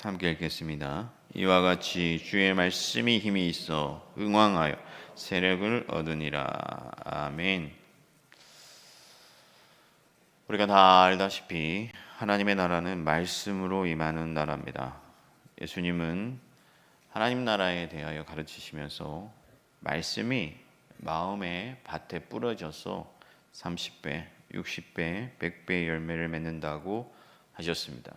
함께 읽겠습니다. 이와 같이 주의 말씀이 힘이 있어 응왕하여 세력을 얻으니라. 아멘. 우리가 다 알다시피 하나님의 나라는 말씀으로 임하는 나라입니다. 예수님은 하나님 나라에 대하여 가르치시면서 말씀이 마음의 밭에 뿌려져서 30배, 60배, 100배의 열매를 맺는다고 하셨습니다.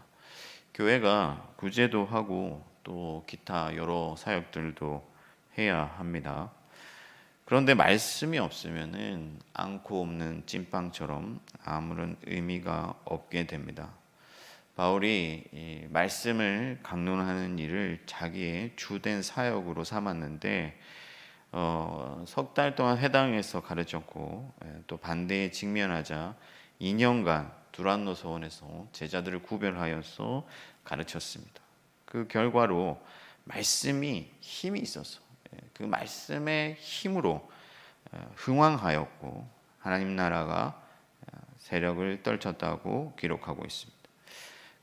교회가 구제도 하고 또 기타 여러 사역들도 해야 합니다. 그런데 말씀이 없으면은 않고 없는 찐빵처럼 아무런 의미가 없게 됩니다. 바울이 이 말씀을 강론하는 일을 자기의 주된 사역으로 삼았는데 석 달 동안 회당에서 가르쳤고 또 반대에 직면하자 2년간 두란노 서원에서 제자들을 구별하여서 가르쳤습니다. 그 결과로 말씀이 힘이 있어서 그 말씀의 힘으로 흥왕하였고 하나님 나라가 세력을 떨쳤다고 기록하고 있습니다.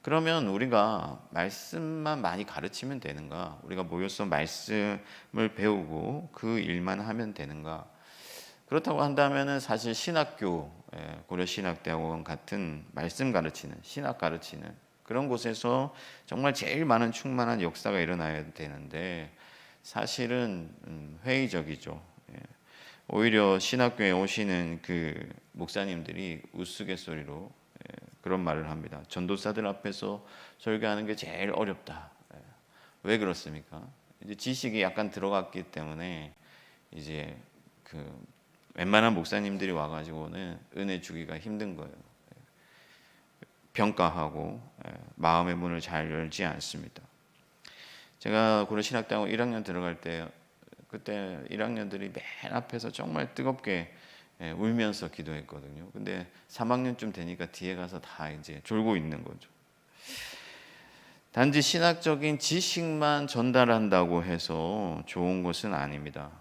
그러면 우리가 말씀만 많이 가르치면 되는가? 우리가 모여서 말씀을 배우고 그 일만 하면 되는가? 그렇다고 한다면 사실 신학교, 고려신학대학원 같은 말씀 가르치는, 신학 가르치는 그런 곳에서 정말 제일 많은 충만한 역사가 일어나야 되는데 사실은 회의적이죠. 오히려 신학교에 오시는 그 목사님들이 우스갯소리로 그런 말을 합니다. 전도사들 앞에서 설교하는 게 제일 어렵다. 왜 그렇습니까? 이제 지식이 약간 들어갔기 때문에 이제 그 웬만한 목사님들이 와가지고는 은혜 주기가 힘든 거예요. 평가하고 마음의 문을 잘 열지 않습니다. 제가 고려신학대학원 1학년 들어갈 때 그때 1학년들이 맨 앞에서 정말 뜨겁게 울면서 기도했거든요. 근데 3학년쯤 되니까 뒤에 가서 다 이제 졸고 있는 거죠. 단지 신학적인 지식만 전달한다고 해서 좋은 것은 아닙니다.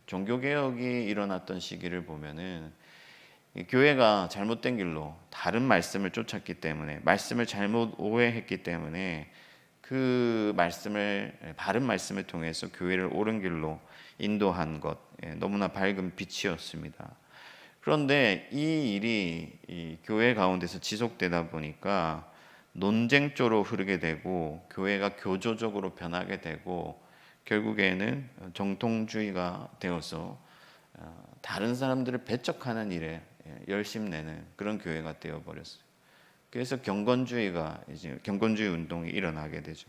종교개혁이 일어났던 시기를 보면은 교회가 잘못된 길로 다른 말씀을 쫓았기 때문에 말씀을 잘못 오해했기 때문에 그 말씀을 바른 말씀을 통해서 교회를 옳은 길로 인도한 것 너무나 밝은 빛이었습니다. 그런데 이 일이 이 교회 가운데서 지속되다 보니까 논쟁조로 흐르게 되고 교회가 교조적으로 변하게 되고 결국에는 정통주의가 되어서 다른 사람들을 배척하는 일에 열심내는 그런 교회가 되어버렸어요. 그래서 경건주의 운동이 일어나게 되죠.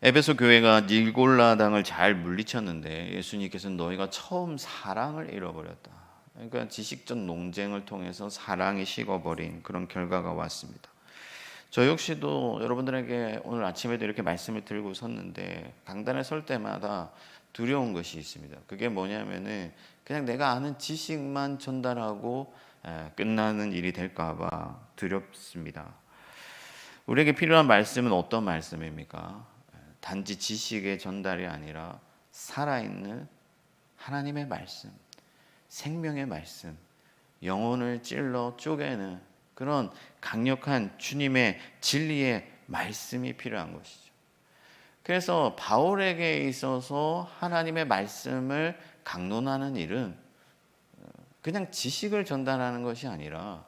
에베소 교회가 닐골라당을 잘 물리쳤는데 예수님께서는 너희가 처음 사랑을 잃어버렸다. 그러니까 지식적 논쟁을 통해서 사랑이 식어버린 그런 결과가 왔습니다. 저 역시도 여러분들에게 오늘 아침에도 이렇게 말씀을 들고 섰는데 강단에 설 때마다 두려운 것이 있습니다. 그게 뭐냐면은 그냥 내가 아는 지식만 전달하고 끝나는 일이 될까 봐 두렵습니다. 우리에게 필요한 말씀은 어떤 말씀입니까? 단지 지식의 전달이 아니라 살아있는 하나님의 말씀, 생명의 말씀, 영혼을 찔러 쪼개는 그런 강력한 주님의 진리의 말씀이 필요한 것이죠. 그래서 바울에게 있어서 하나님의 말씀을 강론하는 일은 그냥 지식을 전달하는 것이 아니라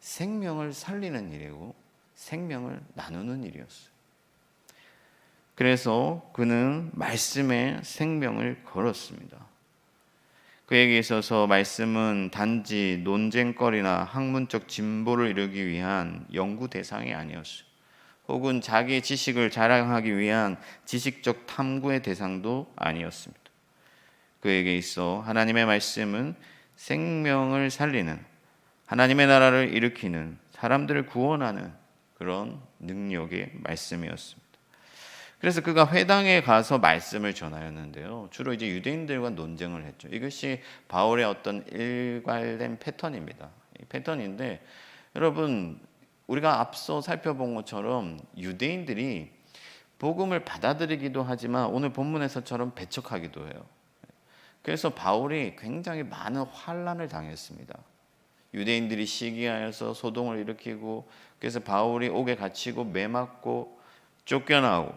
생명을 살리는 일이고 생명을 나누는 일이었어요. 그래서 그는 말씀에 생명을 걸었습니다. 그에게 있어서 말씀은 단지 논쟁거리나 학문적 진보를 이루기 위한 연구 대상이 아니었어요. 혹은 자기의 지식을 자랑하기 위한 지식적 탐구의 대상도 아니었습니다. 그에게 있어 하나님의 말씀은 생명을 살리는, 하나님의 나라를 일으키는, 사람들을 구원하는 그런 능력의 말씀이었습니다. 그래서 그가 회당에 가서 말씀을 전하였는데요. 주로 이제 유대인들과 논쟁을 했죠. 이것이 바울의 어떤 일관된 패턴입니다. 패턴인데 여러분 우리가 앞서 살펴본 것처럼 유대인들이 복음을 받아들이기도 하지만 오늘 본문에서처럼 배척하기도 해요. 그래서 바울이 굉장히 많은 환난을 당했습니다. 유대인들이 시기하여서 소동을 일으키고, 그래서 바울이 옥에 갇히고 매맞고 쫓겨나고,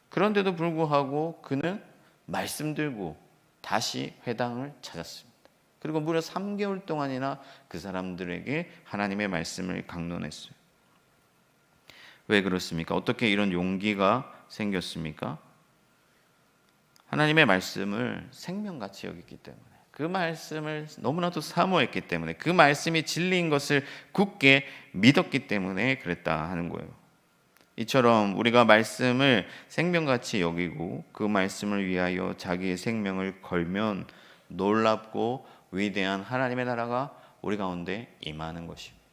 그런데도 불구하고 그는 말씀 들고 다시 회당을 찾았습니다. 그리고 무려 3개월 동안이나 그 사람들에게 하나님의 말씀을 강론했어요. 왜 그렇습니까? 어떻게 이런 용기가 생겼습니까? 하나님의 말씀을 생명같이 여겼기 때문에, 그 말씀을 너무나도 사모했기 때문에, 그 말씀이 진리인 것을 굳게 믿었기 때문에 그랬다 하는 거예요. 이처럼 우리가 말씀을 생명같이 여기고 그 말씀을 위하여 자기의 생명을 걸면 놀랍고 위대한 하나님의 나라가 우리 가운데 임하는 것입니다.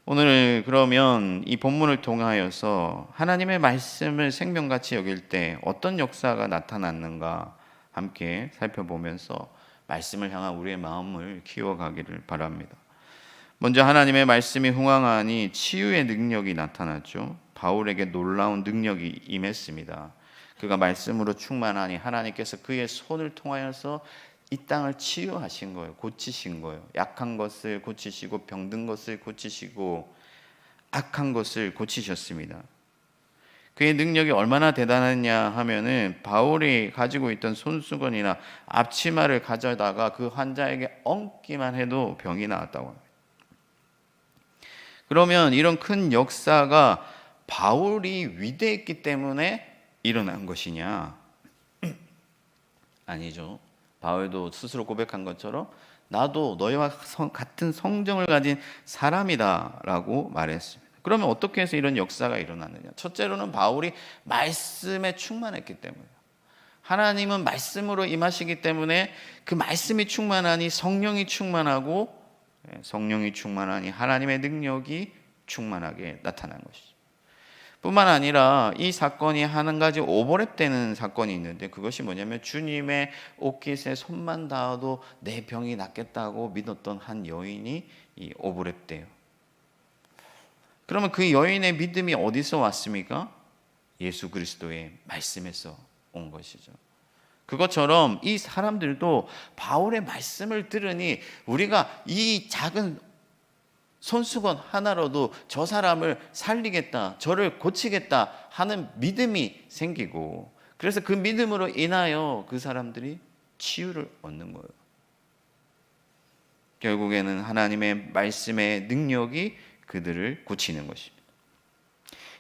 오늘 그러면 이 본문을 통하여서 하나님의 말씀을 생명같이 여길 때 어떤 역사가 나타났는가 함께 살펴보면서 말씀을 향한 우리의 마음을 키워가기를 바랍니다. 먼저 하나님의 말씀이 흥황하니 치유의 능력이 나타났죠. 바울에게 놀라운 능력이 임했습니다. 그가 말씀으로 충만하니 하나님께서 그의 손을 통하여서 이 땅을 치유하신 거예요. 고치신 거예요. 약한 것을 고치시고 병든 것을 고치시고 악한 것을 고치셨습니다. 그의 능력이 얼마나 대단했냐 하면은 바울이 가지고 있던 손수건이나 앞치마를 가져다가 그 환자에게 얹기만 해도 병이 나았다고 합니다. 그러면 이런 큰 역사가 바울이 위대했기 때문에 일어난 것이냐? 아니죠. 바울도 스스로 고백한 것처럼 나도 너희와 같은 성정을 가진 사람이다 라고 말했습니다. 그러면 어떻게 해서 이런 역사가 일어났느냐? 첫째로는 바울이 말씀에 충만했기 때문이에요. 하나님은 말씀으로 임하시기 때문에 그 말씀이 충만하니 성령이 충만하고, 성령이 충만하니 하나님의 능력이 충만하게 나타난 것이죠. 뿐만 아니라 이 사건이 한 가지 오버랩되는 사건이 있는데, 그것이 뭐냐면 주님의 옷깃에 손만 닿아도 내 병이 낫겠다고 믿었던 한 여인이 이 오버랩돼요. 그러면 그 여인의 믿음이 어디서 왔습니까? 예수 그리스도의 말씀에서 온 것이죠. 그것처럼 이 사람들도 바울의 말씀을 들으니 우리가 이 작은 손수건 하나로도 저 사람을 살리겠다, 저를 고치겠다 하는 믿음이 생기고, 그래서 그 믿음으로 인하여 그 사람들이 치유를 얻는 거예요. 결국에는 하나님의 말씀의 능력이 그들을 고치는 것입니다.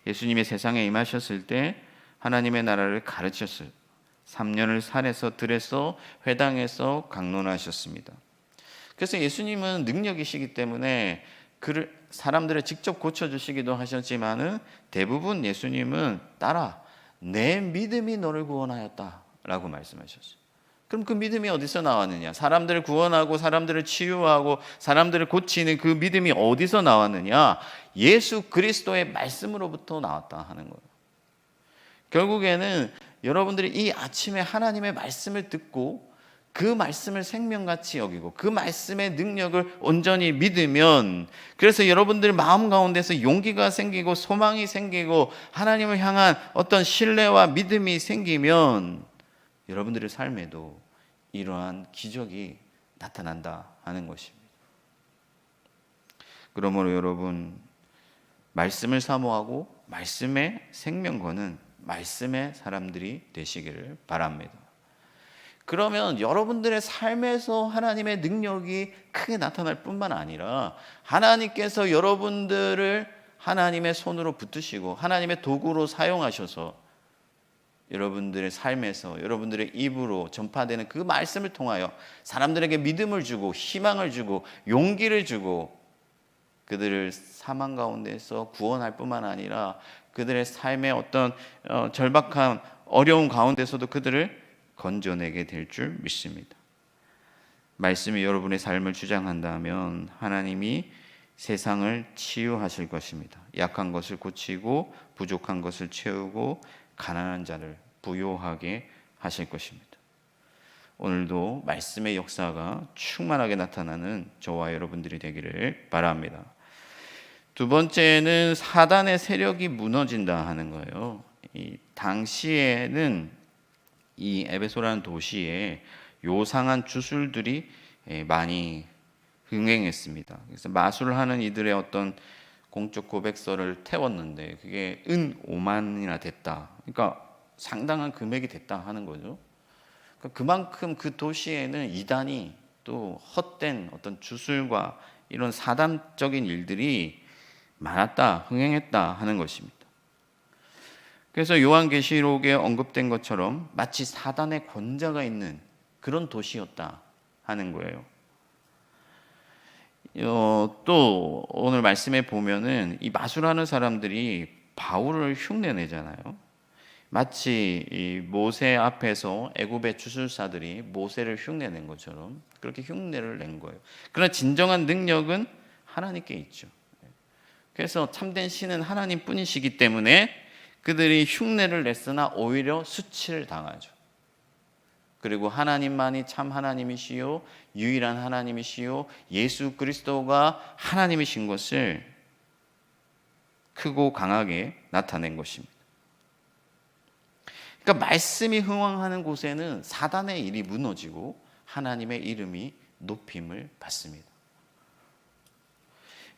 예수님이 세상에 임하셨을 때 하나님의 나라를 가르쳤어요. 3년을 산에서 들에서 회당에서 강론하셨습니다. 그래서 예수님은 능력이시기 때문에 사람들을 직접 고쳐주시기도 하셨지만은 대부분 예수님은 따라 내 믿음이 너를 구원하였다 라고 말씀하셨어요. 그럼 그 믿음이 어디서 나왔느냐? 사람들을 구원하고 사람들을 치유하고 사람들을 고치는 그 믿음이 어디서 나왔느냐? 예수 그리스도의 말씀으로부터 나왔다 하는 거예요. 결국에는 여러분들이 이 아침에 하나님의 말씀을 듣고 그 말씀을 생명같이 여기고 그 말씀의 능력을 온전히 믿으면, 그래서 여러분들 마음 가운데서 용기가 생기고 소망이 생기고 하나님을 향한 어떤 신뢰와 믿음이 생기면 여러분들의 삶에도 이러한 기적이 나타난다 하는 것입니다. 그러므로 여러분, 말씀을 사모하고 말씀에 생명 거는 말씀의 사람들이 되시기를 바랍니다. 그러면 여러분들의 삶에서 하나님의 능력이 크게 나타날 뿐만 아니라 하나님께서 여러분들을 하나님의 손으로 붙드시고 하나님의 도구로 사용하셔서 여러분들의 삶에서 여러분들의 입으로 전파되는 그 말씀을 통하여 사람들에게 믿음을 주고 희망을 주고 용기를 주고 그들을 사망 가운데서 구원할 뿐만 아니라 그들의 삶의 어떤 절박한 어려운 가운데서도 그들을 건져내게 될 줄 믿습니다. 말씀이 여러분의 삶을 주장한다면 하나님이 세상을 치유하실 것입니다. 약한 것을 고치고 부족한 것을 채우고 가난한 자를 부요하게 하실 것입니다. 오늘도 말씀의 역사가 충만하게 나타나는 저와 여러분들이 되기를 바랍니다. 두 번째는 사단의 세력이 무너진다 하는 거예요. 이 당시에는 이 에베소라는 도시에 요상한 주술들이 많이 흥행했습니다. 그래서 마술하는 이들의 어떤 공적 고백서를 태웠는데 그게 은 5만이나 됐다. 그러니까 상당한 금액이 됐다 하는 거죠. 그러니까 그만큼 그 도시에는 이단이 또 헛된 어떤 주술과 이런 사단적인 일들이 많았다, 흥행했다 하는 것입니다. 그래서 요한계시록에 언급된 것처럼 마치 사단의 권자가 있는 그런 도시였다 하는 거예요. 또 오늘 말씀에 보면은 이 마술하는 사람들이 바울을 흉내내잖아요. 마치 이 모세 앞에서 애굽의 주술사들이 모세를 흉내낸 것처럼 그렇게 흉내를 낸 거예요. 그러나 진정한 능력은 하나님께 있죠. 그래서 참된 신은 하나님뿐이시기 때문에 그들이 흉내를 냈으나 오히려 수치를 당하죠. 그리고 하나님만이 참 하나님이시요 유일한 하나님이시요 예수 그리스도가 하나님이신 것을 크고 강하게 나타낸 것입니다. 그러니까 말씀이 흥왕하는 곳에는 사단의 일이 무너지고 하나님의 이름이 높임을 받습니다.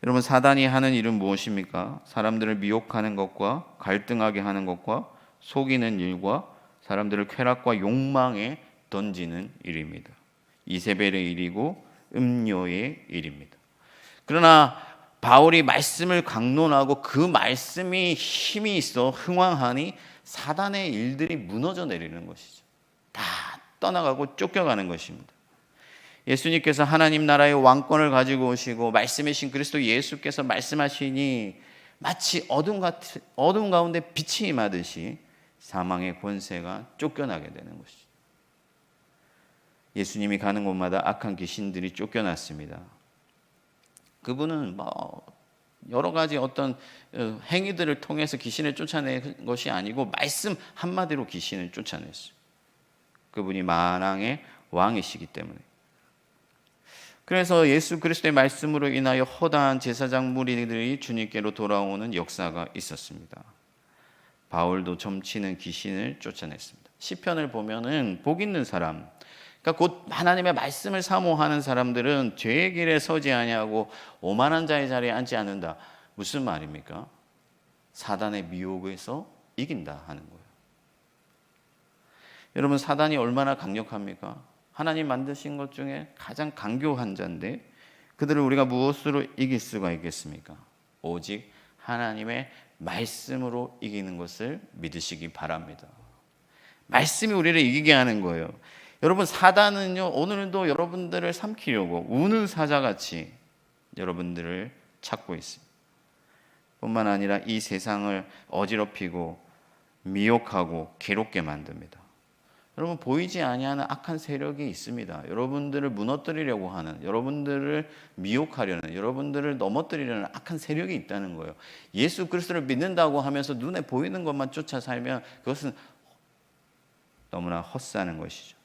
여러분, 사단이 하는 일은 무엇입니까? 사람들을 미혹하는 것과 갈등하게 하는 것과 속이는 일과 사람들을 쾌락과 욕망에 던지는 일입니다. 이세벨의 일이고 음료의 일입니다. 그러나 바울이 말씀을 강론하고 그 말씀이 힘이 있어 흥왕하니 사단의 일들이 무너져 내리는 것이죠. 다 떠나가고 쫓겨가는 것입니다. 예수님께서 하나님 나라의 왕권을 가지고 오시고 말씀이신 그리스도 예수께서 말씀하시니 마치 어둠 가운데 빛이 임하듯이 사망의 권세가 쫓겨나게 되는 것이죠. 예수님이 가는 곳마다 악한 귀신들이 쫓겨났습니다. 그분은 여러 가지 어떤 행위들을 통해서 귀신을 쫓아낸 것이 아니고 말씀 한마디로 귀신을 쫓아냈어요. 그분이 만왕의 왕이시기 때문에. 그래서 예수 그리스도의 말씀으로 인하여 허다한 제사장 무리들이 주님께로 돌아오는 역사가 있었습니다. 바울도 점치는 귀신을 쫓아냈습니다. 시편을 보면은 복 있는 사람, 그러니까 곧 하나님의 말씀을 사모하는 사람들은 죄의 길에 서지 아니하고 오만한 자의 자리에 앉지 않는다. 무슨 말입니까? 사단의 미혹에서 이긴다 하는 거예요. 여러분, 사단이 얼마나 강력합니까? 하나님 만드신 것 중에 가장 강교한 자인데 그들을 우리가 무엇으로 이길 수가 있겠습니까? 오직 하나님의 말씀으로 이기는 것을 믿으시기 바랍니다. 말씀이 우리를 이기게 하는 거예요. 여러분, 사단은요 오늘도 여러분들을 삼키려고 우는 사자같이 여러분들을 찾고 있습니다. 뿐만 아니라 이 세상을 어지럽히고 미혹하고 괴롭게 만듭니다. 여러분, 보이지 아니하는 악한 세력이 있습니다. 여러분들을 무너뜨리려고 하는, 여러분들을 미혹하려는, 여러분들을 넘어뜨리려는 악한 세력이 있다는 거예요. 예수 그리스도를 믿는다고 하면서 눈에 보이는 것만 쫓아 살면 그것은 너무나 헛사는 것이죠.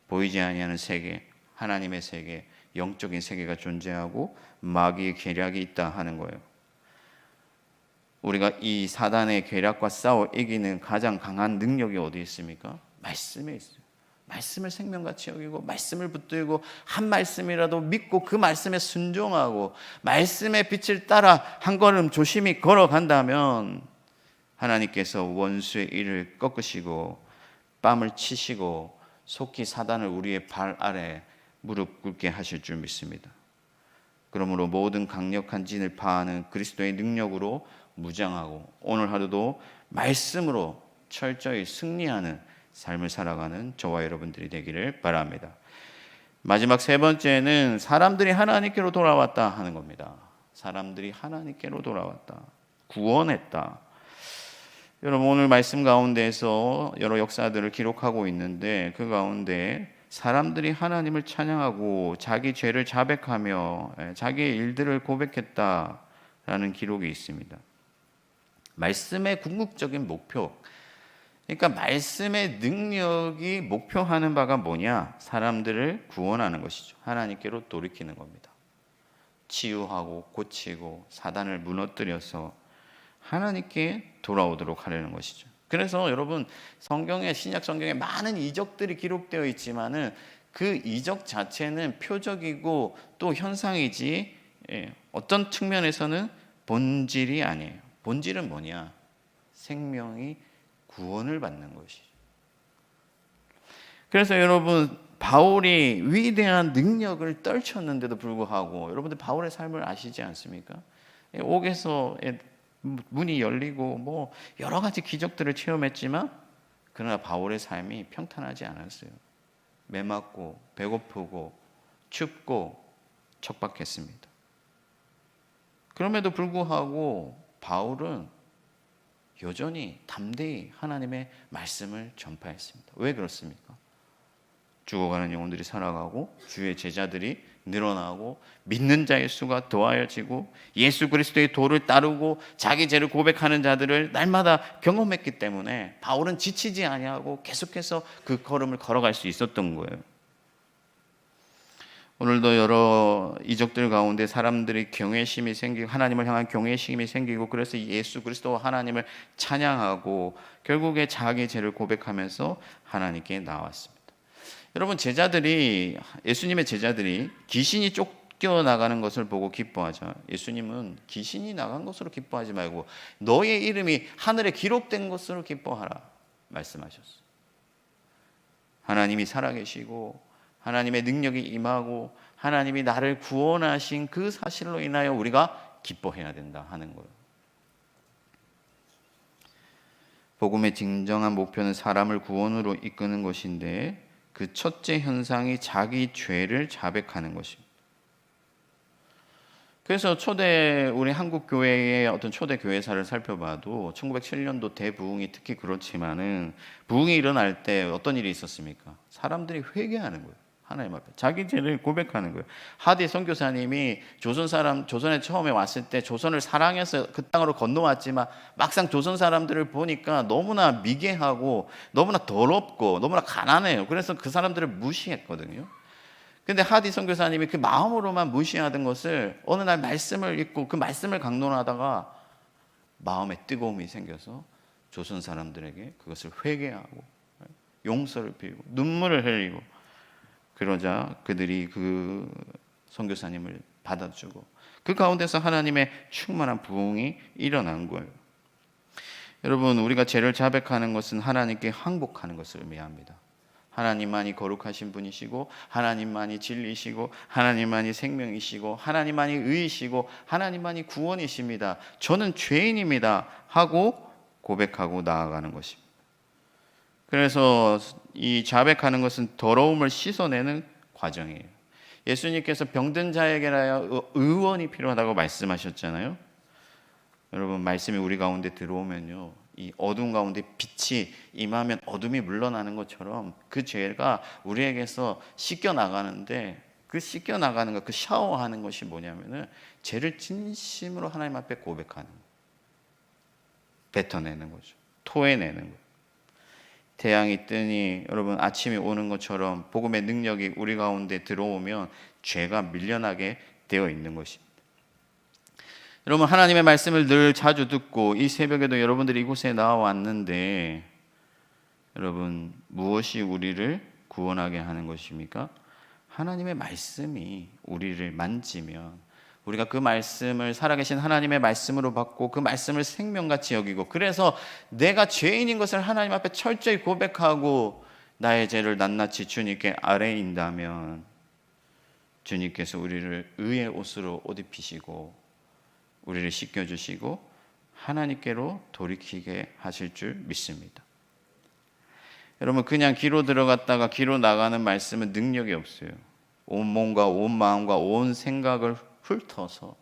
보이지 아니하는 세계, 하나님의 세계, 영적인 세계가 존재하고 마귀의 계략이 있다 하는 거예요. 우리가 이 사단의 계략과 싸워 이기는 가장 강한 능력이 어디 있습니까? 말씀에 있어요. 말씀을 생명같이 여기고 말씀을 붙들고 한 말씀이라도 믿고 그 말씀에 순종하고 말씀의 빛을 따라 한 걸음 조심히 걸어간다면 하나님께서 원수의 일을 꺾으시고 뺨을 치시고 속히 사단을 우리의 발 아래 무릎 꿇게 하실 줄 믿습니다. 그러므로 모든 강력한 진을 파하는 그리스도의 능력으로 무장하고 오늘 하루도 말씀으로 철저히 승리하는 삶을 살아가는 저와 여러분들이 되기를 바랍니다. 마지막 세 번째는 사람들이 하나님께로 돌아왔다 하는 겁니다. 사람들이 하나님께로 돌아왔다. 구원했다. 여러분, 오늘 말씀 가운데에서 여러 역사들을 기록하고 있는데 그 가운데 사람들이 하나님을 찬양하고 자기 죄를 자백하며 자기의 일들을 고백했다라는 기록이 있습니다. 말씀의 궁극적인 목표, 그러니까 말씀의 능력이 목표하는 바가 뭐냐? 사람들을 구원하는 것이죠. 하나님께로 돌이키는 겁니다. 치유하고 고치고 사단을 무너뜨려서 하나님께 돌아오도록 하려는 것이죠. 그래서 여러분, 성경에, 신약 성경에 많은 이적들이 기록되어 있지만은 그 이적 자체는 표적이고 또 현상이지 어떤 측면에서는 본질이 아니에요. 본질은 뭐냐? 생명이 구원을 받는 것이죠. 그래서 여러분, 바울이 위대한 능력을 떨쳤는데도 불구하고 여러분들 바울의 삶을 아시지 않습니까? 옥에서 문이 열리고 뭐 여러 가지 기적들을 체험했지만 그러나 바울의 삶이 평탄하지 않았어요. 메맞고 배고프고 춥고 척박했습니다. 그럼에도 불구하고 바울은 여전히 담대히 하나님의 말씀을 전파했습니다. 왜 그렇습니까? 죽어가는 영혼들이 살아가고 주의 제자들이 늘어나고 믿는 자의 수가 더하여지고 예수 그리스도의 도를 따르고 자기 죄를 고백하는 자들을 날마다 경험했기 때문에 바울은 지치지 아니하고 계속해서 그 걸음을 걸어갈 수 있었던 거예요. 오늘도 여러 이적들 가운데 사람들이 경외심이 생기고 하나님을 향한 경외심이 생기고 그래서 예수 그리스도와 하나님을 찬양하고 결국에 자기 죄를 고백하면서 하나님께 나왔습니다. 여러분, 예수님의 제자들이 귀신이 쫓겨나가는 것을 보고 기뻐하자. 예수님은 귀신이 나간 것으로 기뻐하지 말고 너의 이름이 하늘에 기록된 것으로 기뻐하라 말씀하셨어요. 하나님이 살아계시고 하나님의 능력이 임하고 하나님이 나를 구원하신 그 사실로 인하여 우리가 기뻐해야 된다 하는 거예요. 복음의 진정한 목표는 사람을 구원으로 이끄는 것인데 그 첫째 현상이 자기 죄를 자백하는 것입니다. 그래서 우리 한국 교회의 어떤 초대 교회사를 살펴봐도 1907년도 대부흥이 특히 그렇지만은 부흥이 일어날 때 어떤 일이 있었습니까? 사람들이 회개하는 거예요. 하나님 앞에 자기 죄를 고백하는 거예요. 하디 선교사님이 조선에 처음에 왔을 때 조선을 사랑해서 그 땅으로 건너왔지만 막상 조선 사람들을 보니까 너무나 미개하고 너무나 더럽고 너무나 가난해요. 그래서 그 사람들을 무시했거든요. 근데 하디 선교사님이 그 마음으로만 무시하던 것을 어느 날 말씀을 읽고 그 말씀을 강론하다가 마음에 뜨거움이 생겨서 조선 사람들에게 그것을 회개하고 용서를 빌고 눈물을 흘리고 그러자 그들이 그 선교사님을 받아주고 그 가운데서 하나님의 충만한 부흥이 일어난 거예요. 여러분, 우리가 죄를 자백하는 것은 하나님께 항복하는 것을 의미합니다. 하나님만이 거룩하신 분이시고 하나님만이 진리시고 하나님만이 생명이시고 하나님만이 의이시고 하나님만이 구원이십니다. 저는 죄인입니다 하고 고백하고 나아가는 것입니다. 그래서 이 자백하는 것은 더러움을 씻어내는 과정이에요. 예수님께서 병든 자에게라야 의원이 필요하다고 말씀하셨잖아요. 여러분, 말씀이 우리 가운데 들어오면요, 이 어둠 가운데 빛이 임하면 어둠이 물러나는 것처럼 그 죄가 우리에게서 씻겨나가는데 그 씻겨나가는 것, 그 샤워하는 것이 뭐냐면은 죄를 진심으로 하나님 앞에 고백하는 거예요. 뱉어내는 거죠. 토해내는 거예요. 태양이 뜨니 여러분 아침이 오는 것처럼 복음의 능력이 우리 가운데 들어오면 죄가 밀려나게 되어 있는 것입니다. 여러분, 하나님의 말씀을 늘 자주 듣고 이 새벽에도 여러분들이 이곳에 나와왔는데 여러분, 무엇이 우리를 구원하게 하는 것입니까? 하나님의 말씀이 우리를 만지면 우리가 그 말씀을 살아계신 하나님의 말씀으로 받고 그 말씀을 생명같이 여기고 그래서 내가 죄인인 것을 하나님 앞에 철저히 고백하고 나의 죄를 낱낱이 주님께 아뢰인다면 주님께서 우리를 의의 옷으로 옷 입히시고 우리를 씻겨주시고 하나님께로 돌이키게 하실 줄 믿습니다. 여러분, 그냥 귀로 들어갔다가 귀로 나가는 말씀은 능력이 없어요. 온 몸과 온 마음과 온 생각을 훑어서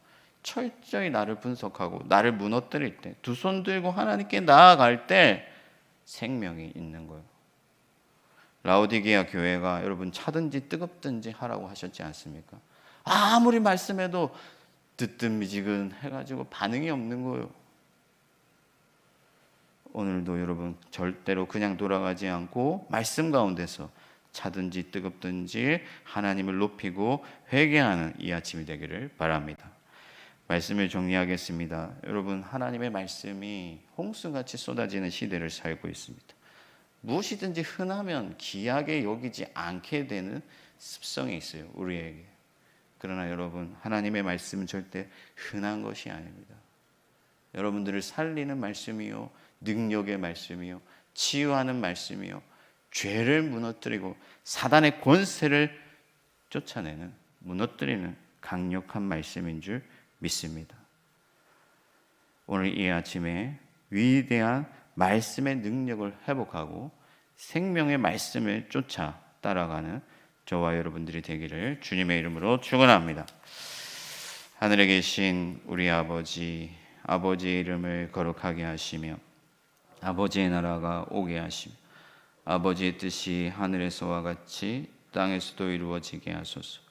철저히 나를 분석하고 나를 무너뜨릴 때 두 손 들고 하나님께 나아갈 때 생명이 있는 거예요. 라오디게아 교회가 여러분 차든지 뜨겁든지 하라고 하셨지 않습니까? 아무리 말씀해도 뜨뜻미지근 해가지고 반응이 없는 거예요. 오늘도 여러분 절대로 그냥 돌아가지 않고 말씀 가운데서 차든지 뜨겁든지 하나님을 높이고 회개하는 이 아침이 되기를 바랍니다. 말씀을 정리하겠습니다. 여러분, 하나님의 말씀이 홍수같이 쏟아지는 시대를 살고 있습니다. 무엇이든지 흔하면 귀하게 여기지 않게 되는 습성이 있어요, 우리에게. 그러나 여러분, 하나님의 말씀은 절대 흔한 것이 아닙니다. 여러분들을 살리는 말씀이요, 능력의 말씀이요, 치유하는 말씀이요, 죄를 무너뜨리고 사단의 권세를 쫓아내는, 무너뜨리는 강력한 말씀인 줄 믿습니다. 오늘 이 아침에 위대한 말씀의 능력을 회복하고 생명의 말씀을 쫓아 따라가는 저와 여러분들이 되기를 주님의 이름으로 축원합니다. 하늘에 계신 우리 아버지, 아버지의 이름을 거룩하게 하시며 아버지의 나라가 오게 하시며 아버지의 뜻이 하늘에서와 같이 땅에서도 이루어지게 하소서.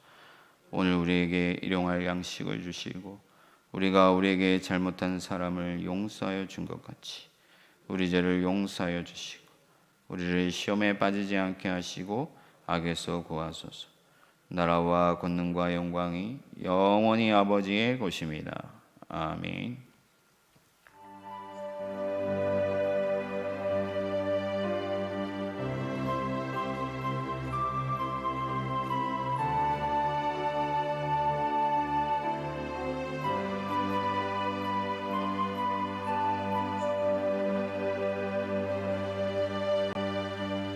오늘 우리에게 일용할 양식을 주시고 우리가 우리에게 잘못한 사람을 용서하여 준 것 같이 우리 죄를 용서하여 주시고 우리를 시험에 빠지지 않게 하시고 악에서 구하소서. 나라와 권능과 영광이 영원히 아버지의 것입니다. 아멘.